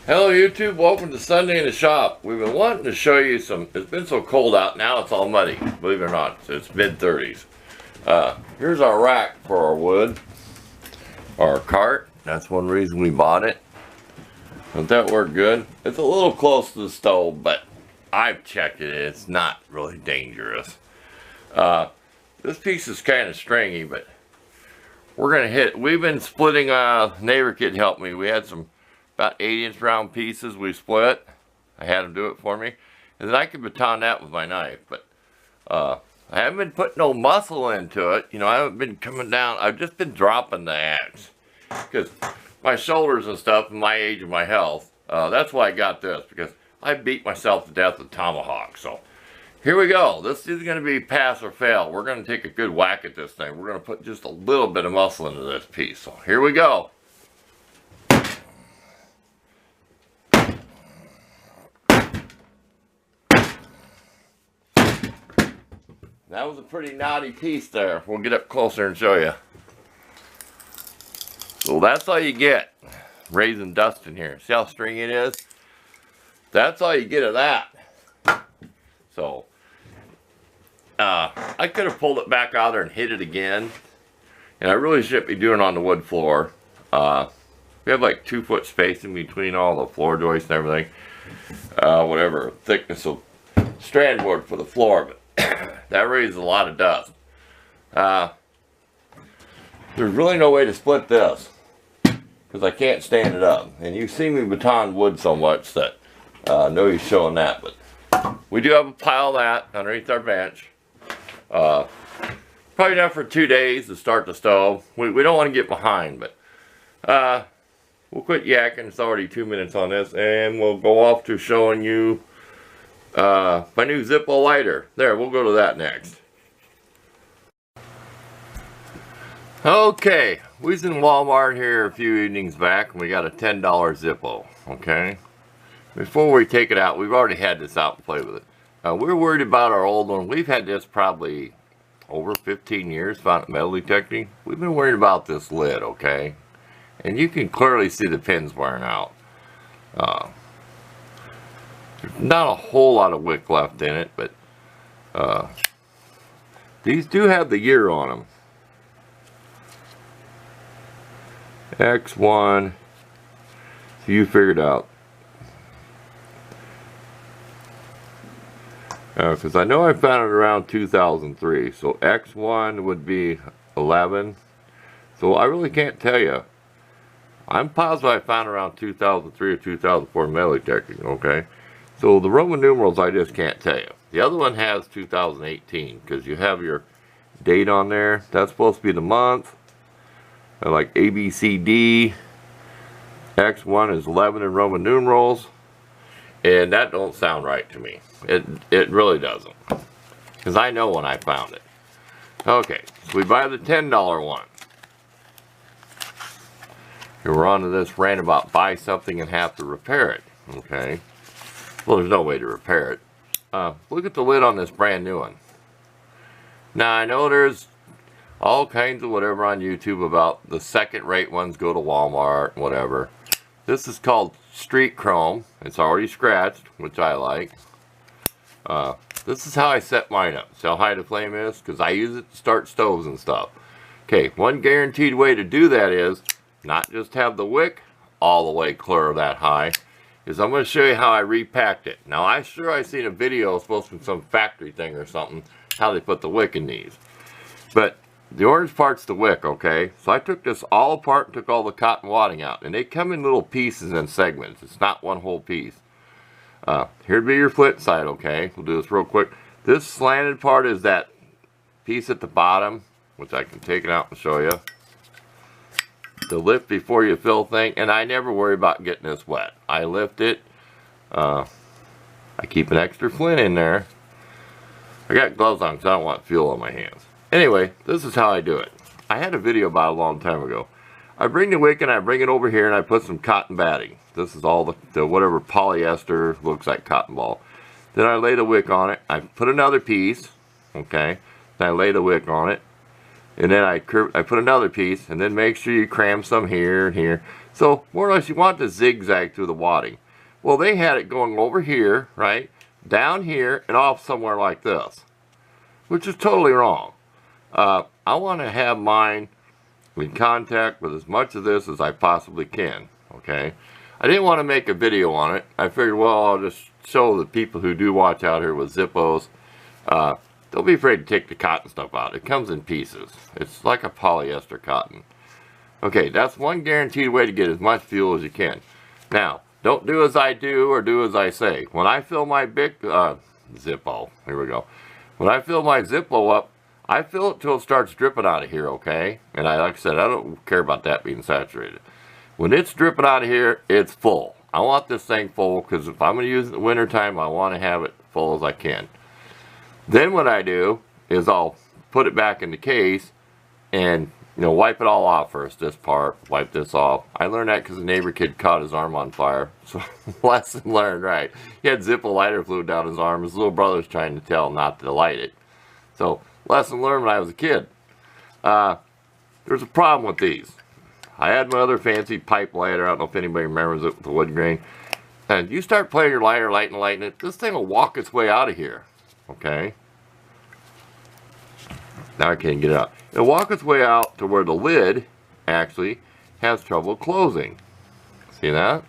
Hello YouTube, welcome to Sunday in the Shop. We've been wanting to show you some, it's been so cold out, now it's all muddy, believe it or not, it's mid-30s. Here's our rack for our wood, our cart, that's one reason we bought it. Doesn't that work good? It's a little close to the stove, but I've checked it, it's not really dangerous. This piece is kind of stringy, but we're going to hit, we've been splitting, neighbor kid helped me, we had some about 8-inch round pieces we split. I had him do it for me. And then I could baton that with my knife. But I haven't been putting no muscle into it. You know, I haven't been coming down. I've just been dropping the axe. Because my shoulders and stuff, and my age and my health, that's why I got this. Because I beat myself to death with tomahawk. So here we go. This is going to be pass or fail. We're going to take a good whack at this thing. We're going to put just a little bit of muscle into this piece. So here we go. That was a pretty knotty piece there. We'll get up closer and show you. So that's all you get. Raising dust in here. See how stringy it is? That's all you get of that. So, I could have pulled it back out there and hit it again. And I really shouldn't be doing it on the wood floor. We have like 2 foot space in between all the floor joists and everything. Whatever thickness of strand board for the floor. But that raises a lot of dust. There's really no way to split this because I can't stand it up. And you see me baton wood so much that no use showing that. But we do have a pile of that underneath our bench. Probably enough for 2 days to start the stove. We don't want to get behind, but we'll quit yakking. It's already 2 minutes on this, and we'll go off to showing you my new Zippo lighter. There, we'll go to that next. Okay, we was in Walmart here a few evenings back and we got a $10 Zippo, okay? Before we take it out, we've already had this out and play with it. We're worried about our old one. We've had this probably over 15 years, found it metal detecting. We've been worried about this lid, okay? And you can clearly see the pins wearing out. There's not a whole lot of wick left in it, but these do have the year on them. X1, so you figured out. Because I know I found it around 2003, so X1 would be 11. So I really can't tell you. I'm positive I found it around 2003 or 2004 metal detecting, okay? So the Roman numerals I just can't tell you. The other one has 2018 because you have your date on there. That's supposed to be the month. Like A, B, C, D. X1 is 11 in Roman numerals. And that don't sound right to me. It really doesn't. Because I know when I found it. Okay, so we buy the $10 one. Here we're on to this rant about buy something and have to repair it. Okay. Well, there's no way to repair it. Look at the lid on this brand new one. Now, I know there's all kinds of whatever on YouTube about the second-rate ones go to Walmart and whatever. This is called Street Chrome. It's already scratched, which I like. This is how I set mine up. See how high the flame is? Because I use it to start stoves and stuff. Okay, one guaranteed way to do that is not just have the wick all the way clear that high. Is I'm going to show you how I repacked it. Now, I seen a video, supposed to be some factory thing or something, how they put the wick in these. But the orange part's the wick, okay? So I took this all apart and took all the cotton wadding out. And they come in little pieces and segments. It's not one whole piece. Here'd be your flip side, okay? We'll do this real quick. This slanted part is that piece at the bottom, which I can take it out and show you. The lift before you fill thing, and I never worry about getting this wet. I lift it. I keep an extra flint in there. I got gloves on because I don't want fuel on my hands. Anyway, this is how I do it. I had a video about it a long time ago. I bring the wick and I bring it over here and I put some cotton batting. This is all the whatever polyester looks like cotton ball. Then I lay the wick on it. I put another piece, okay. Then I lay the wick on it. And then I put another piece, and then make sure you cram some here and here. So more or less you want to zigzag through the wadding. Well, they had it going over here, right, down here, and off somewhere like this, which is totally wrong. I want to have mine in contact with as much of this as I possibly can, okay? I didn't want to make a video on it. I figured, well, I'll just show the people who do watch out here with Zippos. Don't be afraid to take the cotton stuff out. It comes in pieces. It's like a polyester cotton. Okay, that's one guaranteed way to get as much fuel as you can. Now, don't do as I do or do as I say. When I fill my big Zippo, here we go. When I fill my Zippo up, I fill it till it starts dripping out of here, okay? And like I said, I don't care about that being saturated. When it's dripping out of here, it's full. I want this thing full because if I'm going to use it in the wintertime, I want to have it full as I can. Then what I do is I'll put it back in the case and, you know, wipe it all off first, this part, wipe this off. I learned that because a neighbor kid caught his arm on fire. So, lesson learned, right? He had Zippo lighter fluid down his arm. His little brother was trying to tell him not to light it. So, lesson learned when I was a kid. There's a problem with these. I had my other fancy pipe lighter. I don't know if anybody remembers it with the wood grain. And you start playing your lighter, lighting it, this thing will walk its way out of here. Okay? Now I can't get it out. It'll walk its way out to where the lid actually has trouble closing. See that?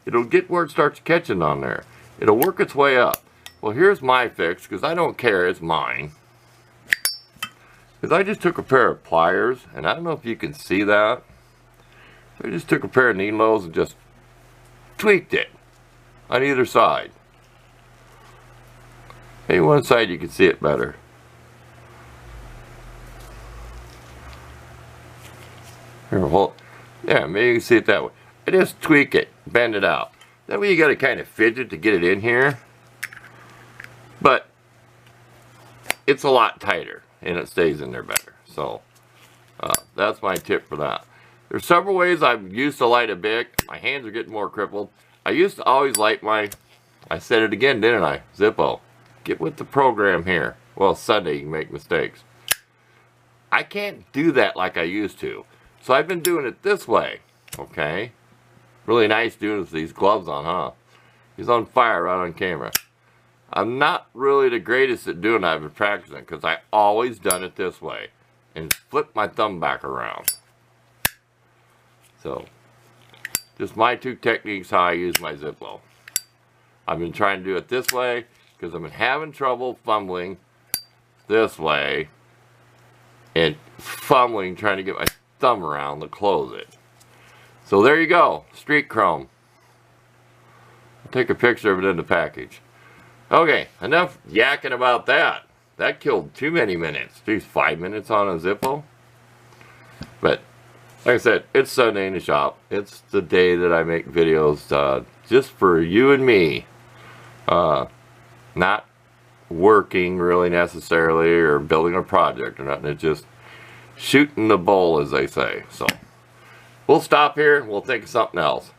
It'll get where it starts catching on there. It'll work its way up. Well, here's my fix, because I don't care, it's mine. Because I just took a pair of pliers, and I don't know if you can see that. I just took a pair of needles and just tweaked it on either side. Maybe one side you can see it better. Here, hold. Yeah, maybe you can see it that way. I just tweak it, bend it out. That way you got to kind of fidget to get it in here. But it's a lot tighter and it stays in there better. So that's my tip for that. There's several ways I've used to light a Bic. My hands are getting more crippled. I used to always light my, I said it again, didn't I? Zippo. Get with the program here. Well, Sunday you can make mistakes. I can't do that like I used to. So I've been doing it this way. Okay? Really nice doing it with these gloves on, huh? He's on fire right on camera. I'm not really the greatest at doing that. I've been practicing because I always done it this way. And flip my thumb back around. So, just my two techniques how I use my Zippo. I've been trying to do it this way because I've been having trouble fumbling this way and fumbling trying to get my thumb around to close it. So there you go, street chrome. I'll take a picture of it in the package. Okay, enough yakking about that. That killed too many minutes. Geez, 5 minutes on a Zippo. But like I said, it's Sunday in the shop. It's the day that I make videos just for you and me. Not working really necessarily or building a project or nothing. It's just shooting the bull, as they say. So we'll stop here and we'll think of something else.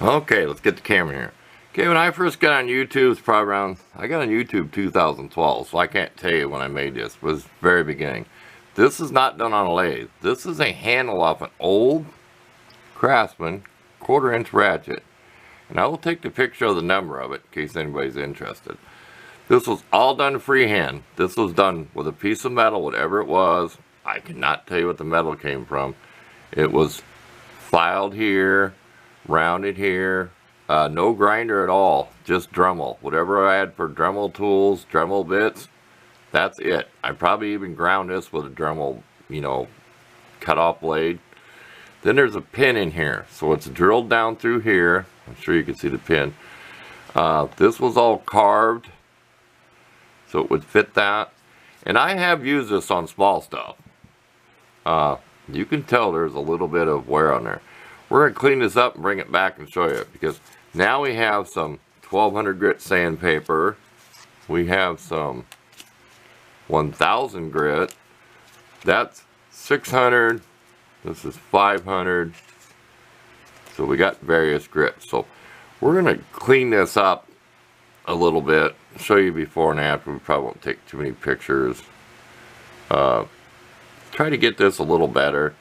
Okay, let's get the camera here. Okay, when I first got on YouTube, it's probably around, I got on YouTube 2012, so I can't tell you when I made this. It was the very beginning. This is not done on a lathe. This is a handle off an old Craftsman 1/4-inch ratchet. And I will take the picture of the number of it in case anybody's interested. This was all done freehand. This was done with a piece of metal, whatever it was. I cannot tell you what the metal came from. It was filed here, rounded here, no grinder at all, just Dremel. Whatever I had for Dremel tools, Dremel bits, that's it. I probably even ground this with a Dremel, you know, cut off blade. Then there's a pin in here, so it's drilled down through here. I'm sure you can see the pin. This was all carved, so it would fit that. And I have used this on small stuff. You can tell there's a little bit of wear on there. We're going to clean this up and bring it back and show you, because now we have some 1200 grit sandpaper. We have some 1000 grit. That's 600. This is 500. So we got various grits. So we're going to clean this up a little bit, show you before and after. We probably won't take too many pictures. Try to get this a little better.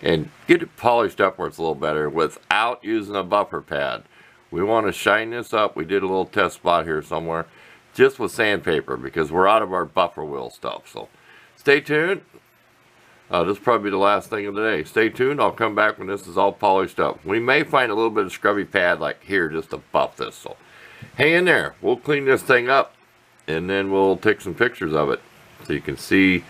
and get it polished up where it's a little better without using a buffer pad. We want to shine this up. We did a little test spot here somewhere just with sandpaper because we're out of our buffer wheel stuff. So stay tuned. This will probably be the last thing of the day. Stay tuned. I'll come back when this is all polished up. We may find a little bit of scrubby pad like here just to buff this. So hang in there. We'll clean this thing up and then we'll take some pictures of it so you can see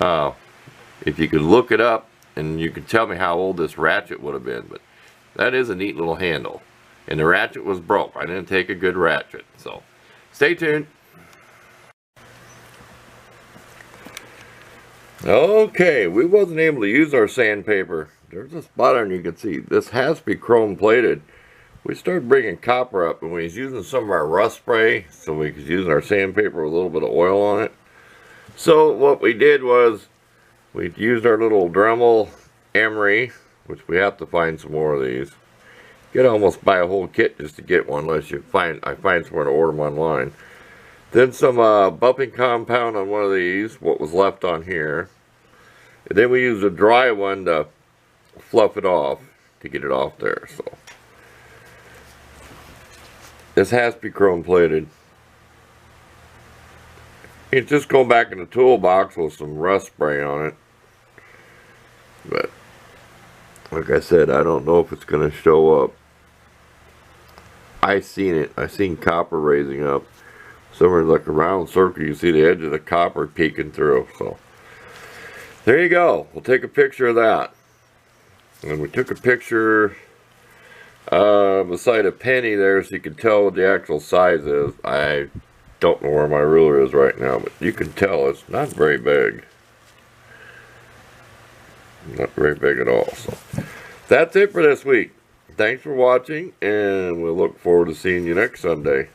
if you could look it up and you can tell me how old this ratchet would have been. But that is a neat little handle. And the ratchet was broke. I didn't take a good ratchet. So stay tuned. Okay, we wasn't able to use our sandpaper. There's a spot on you can see. This has to be chrome plated. We started bringing copper up and we was using some of our rust spray so we could use our sandpaper with a little bit of oil on it. So what we did was we used our little Dremel emery, which we have to find some more of these. You gotta almost buy a whole kit just to get one unless you I find somewhere to order them online. Then some bumping compound on one of these, what was left on here. And then we used a dry one to fluff it off, to get it off there. So this has to be chrome plated. It's just going back in the toolbox with some rust spray on it. But like I said, I don't know if it's going to show up. I seen it. I seen copper raising up. Somewhere like a round circle, you see the edge of the copper peeking through. So there you go. We'll take a picture of that. And we took a picture beside a penny there so you can tell what the actual size is. I don't know where my ruler is right now, but you can tell it's not very big. Not very big at all. So that's it for this week. Thanks for watching, and we'll look forward to seeing you next Sunday.